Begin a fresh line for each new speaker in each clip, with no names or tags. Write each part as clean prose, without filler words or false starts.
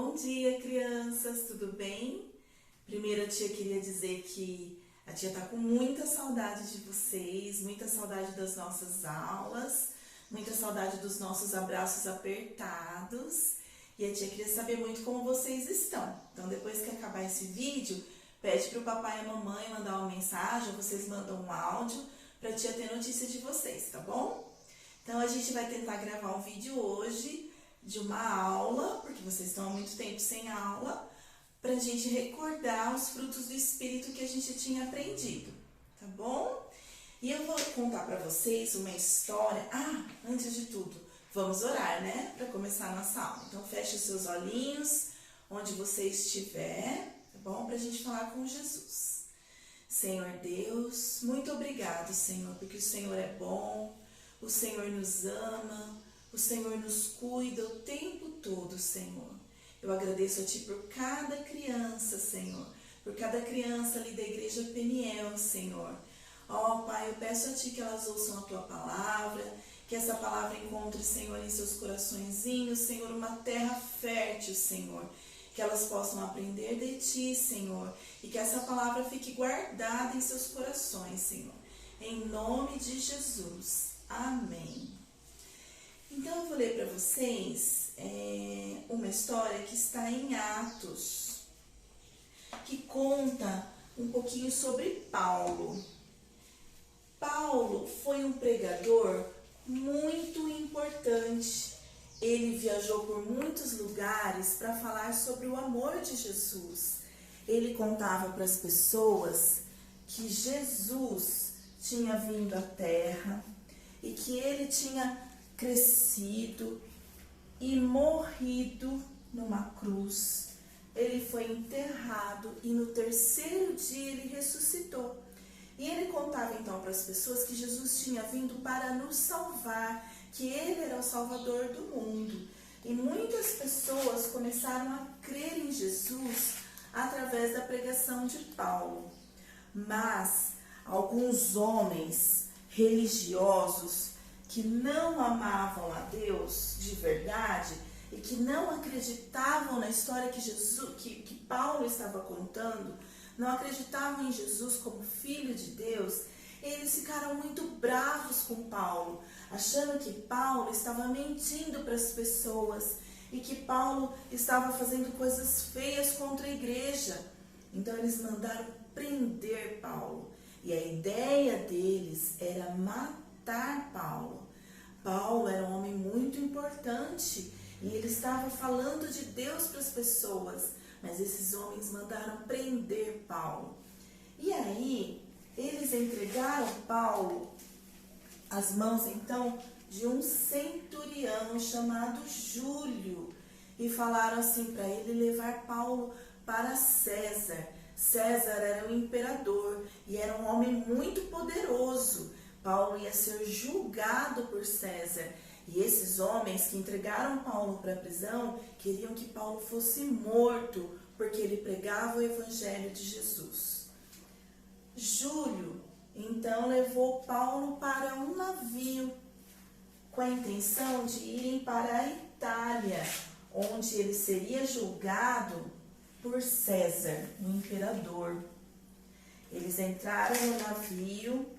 Bom dia, crianças, tudo bem? Primeiro, a tia queria dizer que a tia tá com muita saudade de vocês, muita saudade das nossas aulas, muita saudade dos nossos abraços apertados. E a tia queria saber muito como vocês estão. Então, depois que acabar esse vídeo, pede pro papai e a mamãe mandar uma mensagem, ou vocês mandam um áudio pra tia ter notícia de vocês, tá bom? Então, a gente vai tentar gravar um vídeo hoje de uma aula, porque vocês estão há muito tempo sem aula, pra gente recordar os frutos do Espírito que a gente tinha aprendido, tá bom? E eu vou contar pra vocês uma história. Antes de tudo, vamos orar, né? Pra começar a nossa aula. Então, feche os seus olhinhos, onde você estiver, tá bom? Pra gente falar com Jesus. Senhor Deus, muito obrigado, Senhor, porque o Senhor é bom, o Senhor nos ama, o Senhor nos cuida o tempo todo, Senhor. Eu agradeço a Ti por cada criança, Senhor, por cada criança ali da Igreja Peniel, Senhor. Ó, Pai, eu peço a Ti que elas ouçam a Tua palavra, que essa palavra encontre, Senhor, em seus coraçõezinhos, Senhor, uma terra fértil, Senhor. Que elas possam aprender de Ti, Senhor, e que essa palavra fique guardada em seus corações, Senhor. Em nome de Jesus. Amém. Então, eu vou ler para vocês uma história que está em Atos, que conta um pouquinho sobre Paulo. Paulo foi um pregador muito importante. Ele viajou por muitos lugares para falar sobre o amor de Jesus. Ele contava para as pessoas que Jesus tinha vindo à Terra e que ele tinha crescido e morrido numa cruz. Ele foi enterrado e no terceiro dia ele ressuscitou. E ele contava então para as pessoas que Jesus tinha vindo para nos salvar, que ele era o Salvador do mundo. E muitas pessoas começaram a crer em Jesus através da pregação de Paulo. Mas alguns homens religiosos que não amavam a Deus de verdade e que não acreditavam na história que Paulo estava contando, não acreditavam em Jesus como Filho de Deus, eles ficaram muito bravos com Paulo, achando que Paulo estava mentindo para as pessoas e que Paulo estava fazendo coisas feias contra a igreja. Então eles mandaram prender Paulo. E a ideia deles era matar Paulo. Paulo era um homem muito importante e ele estava falando de Deus para as pessoas, mas esses homens mandaram prender Paulo. E aí, eles entregaram Paulo às mãos, então, de um centurião chamado Júlio e falaram assim para ele levar Paulo para César. César era o imperador e era um homem muito poderoso. Paulo ia ser julgado por César. E esses homens que entregaram Paulo para a prisão queriam que Paulo fosse morto, porque ele pregava o evangelho de Jesus. Júlio, então, levou Paulo para um navio, com a intenção de irem para a Itália, onde ele seria julgado por César, o imperador. Eles entraram no navio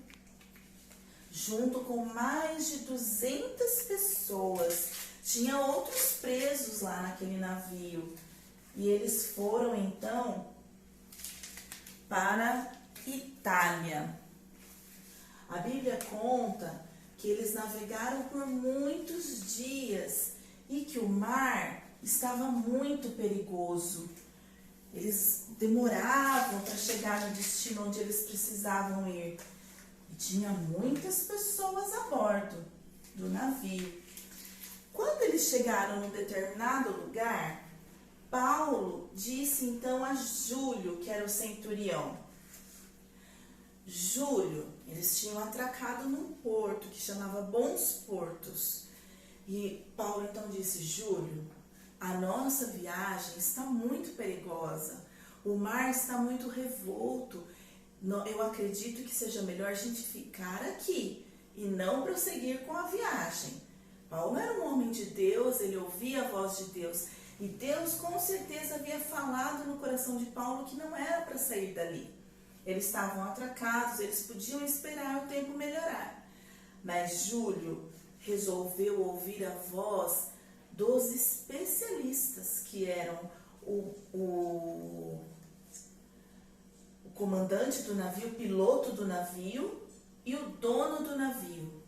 junto com mais de 200 pessoas. Tinha outros presos lá naquele navio. E eles foram então para Itália. A Bíblia conta que eles navegaram por muitos dias e que o mar estava muito perigoso. Eles demoravam para chegar no destino onde eles precisavam ir. E tinha muitas pessoas a bordo do navio. Quando eles chegaram num determinado lugar, Paulo disse então a Júlio, que era o centurião: Júlio, eles tinham atracado num porto que chamava Bons Portos. E Paulo então disse: Júlio, a nossa viagem está muito perigosa, o mar está muito revolto, eu acredito que seja melhor a gente ficar aqui e não prosseguir com a viagem. Paulo era um homem de Deus, ele ouvia a voz de Deus, E Deus com certeza havia falado no coração de Paulo que não era para sair dali. Eles estavam atracados, eles podiam esperar o tempo melhorar. Mas Júlio resolveu ouvir a voz dos especialistas, que eram o comandante do navio, o piloto do navio e o dono do navio.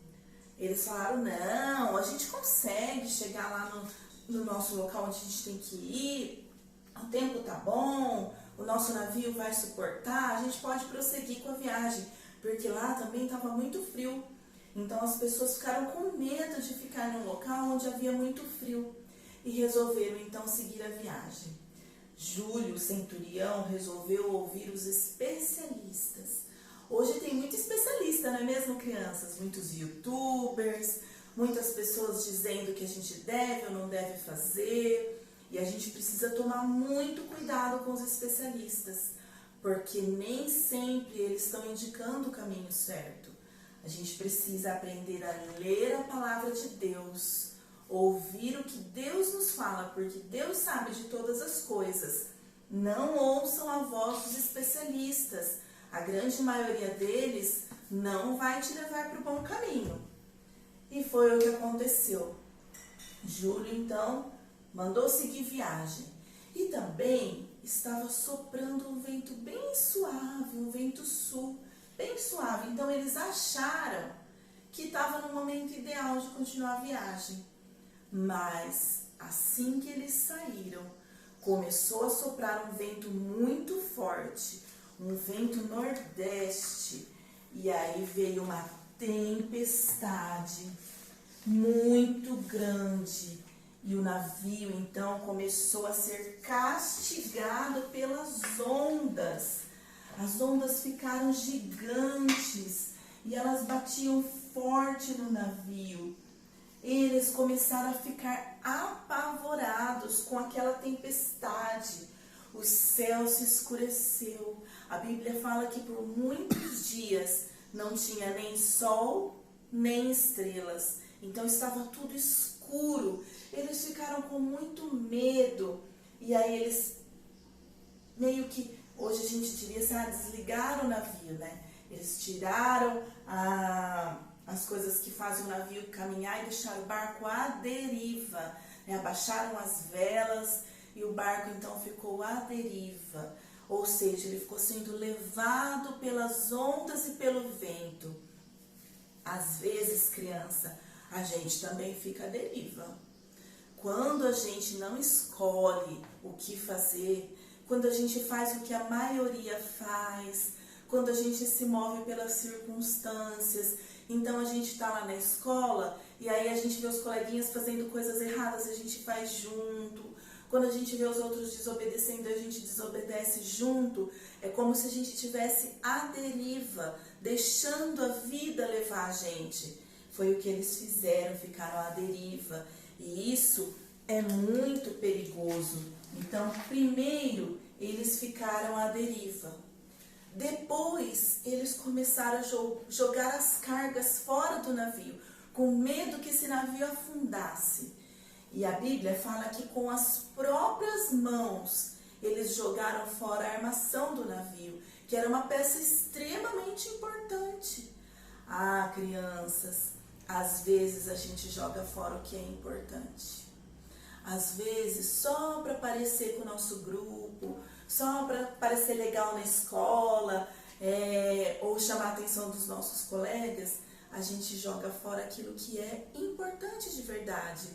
Eles falaram, não, a gente consegue chegar lá no nosso local onde a gente tem que ir, o tempo tá bom, o nosso navio vai suportar, a gente pode prosseguir com a viagem, porque lá também estava muito frio. Então as pessoas ficaram com medo de ficar num local onde havia muito frio e resolveram então seguir a viagem. Júlio, centurião, resolveu ouvir os especialistas. Hoje tem muito especialista, não é mesmo, crianças? Muitos youtubers, muitas pessoas dizendo que a gente deve ou não deve fazer. E a gente precisa tomar muito cuidado com os especialistas, porque nem sempre eles estão indicando o caminho certo. A gente precisa aprender a ler a palavra de Deus, ouvir o que Deus nos fala, porque Deus sabe de todas as coisas. Não ouçam a voz dos especialistas. A grande maioria deles não vai te levar para o bom caminho. E foi o que aconteceu. Júlio, então, mandou seguir viagem. E também estava soprando um vento bem suave, um vento sul, bem suave. Então eles acharam que estava no momento ideal de continuar a viagem. Mas assim que eles saíram, começou a soprar um vento muito forte, um vento nordeste. E aí veio uma tempestade muito grande. E o navio, então, começou a ser castigado pelas ondas. As ondas ficaram gigantes e elas batiam forte no navio. Eles começaram a ficar apavorados com aquela tempestade. O céu se escureceu. A Bíblia fala que por muitos dias não tinha nem sol, nem estrelas. Então estava tudo escuro. Eles ficaram com muito medo. E aí eles meio que, hoje a gente diria assim, desligaram o navio, né? Eles tiraram as coisas que fazem o navio caminhar e deixaram o barco à deriva, né? Abaixaram as velas e o barco então ficou à deriva. Ou seja, ele ficou sendo levado pelas ondas e pelo vento. Às vezes, criança, a gente também fica à deriva. Quando a gente não escolhe o que fazer, quando a gente faz o que a maioria faz, quando a gente se move pelas circunstâncias, então a gente está lá na escola e aí a gente vê os coleguinhas fazendo coisas erradas, a gente faz junto. Quando a gente vê os outros desobedecendo, a gente desobedece junto. É como se a gente estivesse à deriva, deixando a vida levar a gente. Foi o que eles fizeram, ficaram à deriva. E isso é muito perigoso. Então, primeiro, eles ficaram à deriva. Depois, eles começaram a jogar as cargas fora do navio, com medo que esse navio afundasse. E a Bíblia fala que com as próprias mãos, eles jogaram fora a armação do navio, que era uma peça extremamente importante. Ah, crianças, às vezes a gente joga fora o que é importante. Às vezes, só para parecer com o nosso grupo, só para parecer legal na escola, ou chamar a atenção dos nossos colegas, a gente joga fora aquilo que é importante de verdade,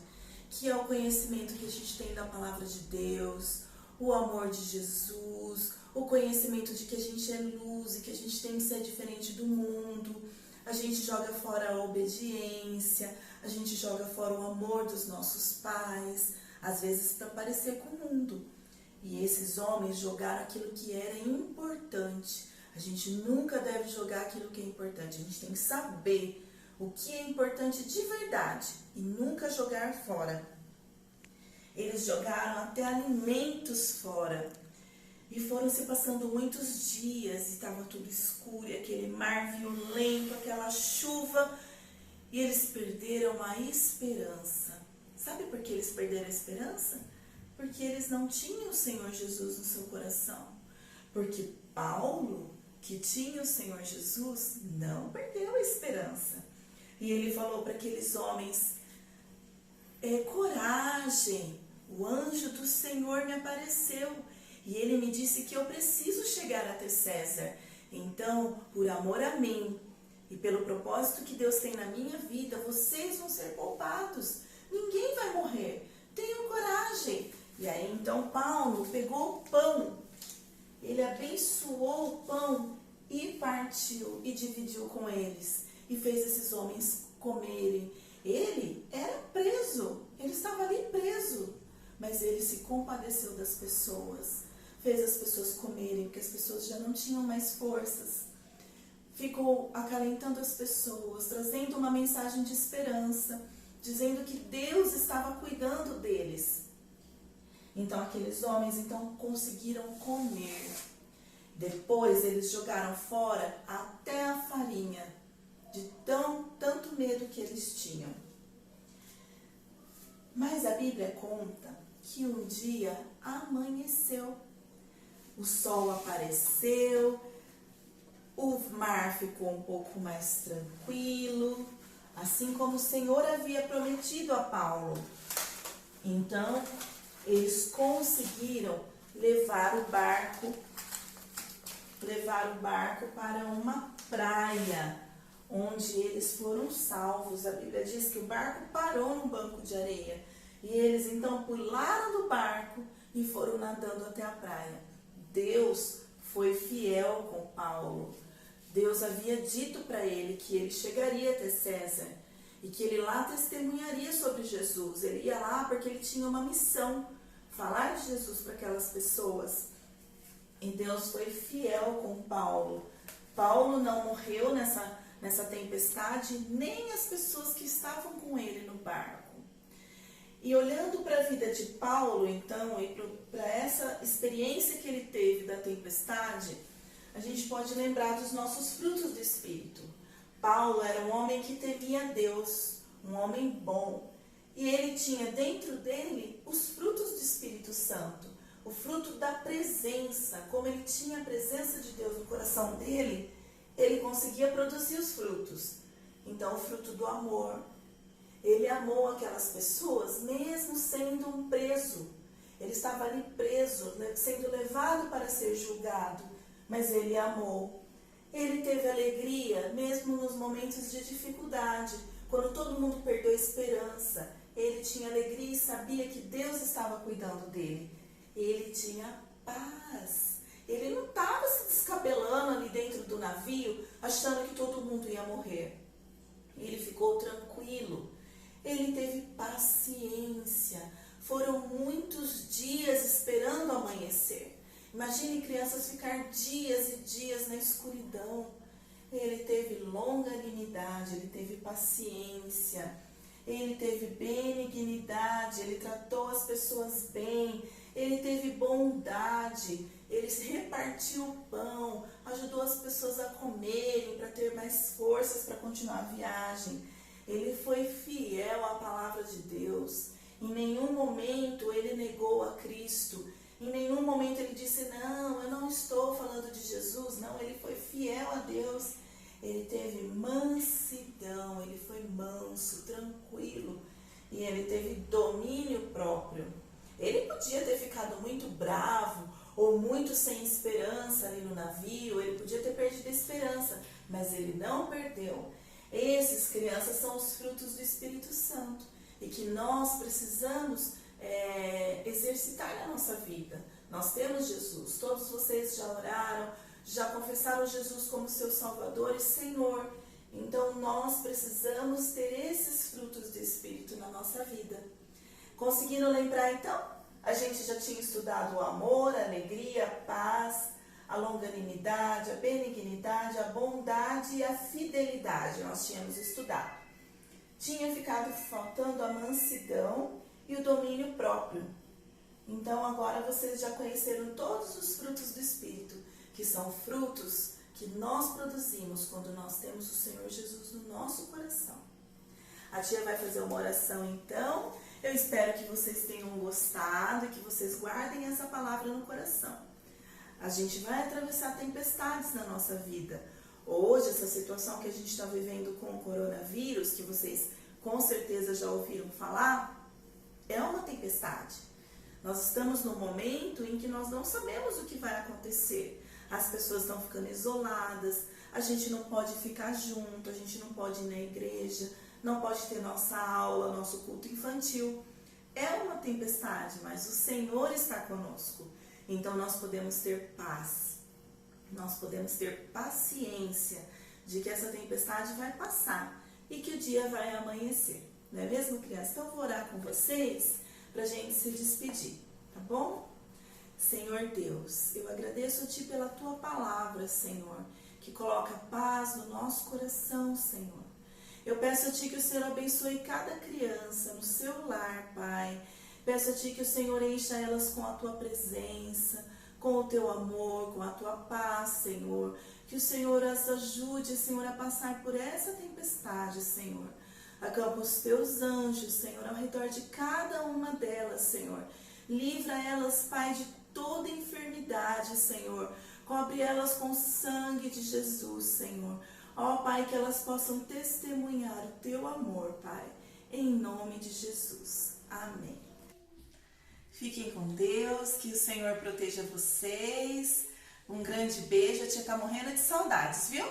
que é o conhecimento que a gente tem da palavra de Deus, o amor de Jesus, o conhecimento de que a gente é luz e que a gente tem que ser diferente do mundo. A gente joga fora a obediência, a gente joga fora o amor dos nossos pais, às vezes para parecer com o mundo. E esses homens jogaram aquilo que era importante. A gente nunca deve jogar aquilo que é importante. A gente tem que saber o que é importante de verdade e nunca jogar fora. Eles jogaram até alimentos fora. E foram se passando muitos dias e estava tudo escuro, e aquele mar violento, aquela chuva, e eles perderam a esperança. Sabe por que eles perderam a esperança? Porque eles não tinham o Senhor Jesus no seu coração. Porque Paulo, que tinha o Senhor Jesus, não perdeu a esperança. E ele falou para aqueles homens: coragem, o anjo do Senhor me apareceu e ele me disse que eu preciso chegar até César. Então, por amor a mim e pelo propósito que Deus tem na minha vida, vocês vão ser poupados. Ninguém vai morrer. Tenham coragem. E aí, então, Paulo pegou o pão, ele abençoou o pão e partiu e dividiu com eles e fez esses homens comerem. Ele era preso, ele estava ali preso, mas ele se compadeceu das pessoas, fez as pessoas comerem, porque as pessoas já não tinham mais forças. Ficou acalentando as pessoas, trazendo uma mensagem de esperança, dizendo que Deus estava cuidando deles. Então aqueles homens conseguiram comer. Depois eles jogaram fora até a farinha, de tanto medo que eles tinham. Mas a Bíblia conta que um dia amanheceu. O sol apareceu, o mar ficou um pouco mais tranquilo, assim como o Senhor havia prometido a Paulo. Então, eles conseguiram levar o barco para uma praia, onde eles foram salvos. A Bíblia diz que o barco parou num banco de areia e eles então pularam do barco e foram nadando até a praia. Deus foi fiel com Paulo. Deus havia dito para ele que ele chegaria até César e que ele lá testemunharia sobre Jesus. Ele ia lá porque ele tinha uma missão, falar de Jesus para aquelas pessoas. E Deus foi fiel com Paulo. Paulo não morreu nessa tempestade, nem as pessoas que estavam com ele no barco. E olhando para a vida de Paulo, então, e para essa experiência que ele teve da tempestade, a gente pode lembrar dos nossos frutos do Espírito. Paulo era um homem que temia Deus, um homem bom. E ele tinha dentro dele os frutos do Espírito Santo, o fruto da presença. Como ele tinha a presença de Deus no coração dele, ele conseguia produzir os frutos. Então, o fruto do amor. Ele amou aquelas pessoas mesmo sendo um preso. Ele estava ali preso, sendo levado para ser julgado, mas ele amou. Ele teve alegria mesmo nos momentos de dificuldade, quando todo mundo perdeu a esperança. Ele tinha alegria e sabia que Deus estava cuidando dele. Ele tinha paz. Ele não estava se descabelando ali dentro do navio, achando que todo mundo ia morrer. Ele ficou tranquilo. Ele teve paciência. Foram muitos dias esperando amanhecer. Imagine crianças ficar dias e dias na escuridão. Ele teve longanimidade, ele teve paciência, ele teve benignidade, ele tratou as pessoas bem, ele teve bondade, ele repartiu o pão, ajudou as pessoas a comerem para ter mais forças para continuar a viagem. Ele foi fiel à palavra de Deus. Em nenhum momento ele negou a Cristo. Em nenhum momento ele disse: não, eu não estou falando de Jesus. Não, ele foi fiel a Deus. Ele teve mansidão, ele foi manso, tranquilo. E ele teve domínio próprio. Ele podia ter ficado muito bravo ou muito sem esperança ali no navio. Ele podia ter perdido a esperança, mas ele não perdeu. Esses, crianças, são os frutos do Espírito Santo e que nós precisamos exercitar na nossa vida. Nós temos Jesus. Todos vocês já oraram, já confessaram Jesus como seu Salvador e Senhor. Então nós precisamos ter esses frutos do Espírito na nossa vida. Conseguiram lembrar então? A gente já tinha estudado o amor, a alegria, a paz, a longanimidade, a benignidade, a bondade e a fidelidade. Nós tínhamos estudado. Tinha ficado faltando a mansidão e o domínio próprio. Então agora vocês já conheceram todos os frutos do Espírito, que são frutos que nós produzimos quando nós temos o Senhor Jesus no nosso coração. A tia vai fazer uma oração então, Eu espero que vocês tenham gostado e que vocês guardem essa palavra no coração. A gente vai atravessar tempestades na nossa vida. Hoje, essa situação que a gente está vivendo com o coronavírus, que vocês com certeza já ouviram falar, é uma tempestade. Nós estamos num momento em que nós não sabemos o que vai acontecer. As pessoas estão ficando isoladas, a gente não pode ficar junto, a gente não pode ir na igreja, não pode ter nossa aula, nosso culto infantil. É uma tempestade, mas o Senhor está conosco. Então nós podemos ter paz, nós podemos ter paciência de que essa tempestade vai passar e que o dia vai amanhecer. Não é mesmo, criança? Então eu vou orar com vocês para a gente se despedir, tá bom? Senhor Deus, eu agradeço a Ti pela Tua palavra, Senhor, que coloca paz no nosso coração, Senhor. Eu peço a Ti que o Senhor abençoe cada criança no seu lar, Pai. Peço a Ti que o Senhor encha elas com a Tua presença, com o Teu amor, com a Tua paz, Senhor. Que o Senhor as ajude, Senhor, a passar por essa tempestade, Senhor. Acampa os Teus anjos, Senhor, ao redor de cada uma delas, Senhor. Livra elas, Pai, de toda enfermidade, Senhor. Cobre elas com o sangue de Jesus, Senhor. Ó, Pai, que elas possam testemunhar o Teu amor, Pai. Em nome de Jesus. Amém. Fiquem com Deus, que o Senhor proteja vocês. Um grande beijo, a tia tá morrendo de saudades, viu?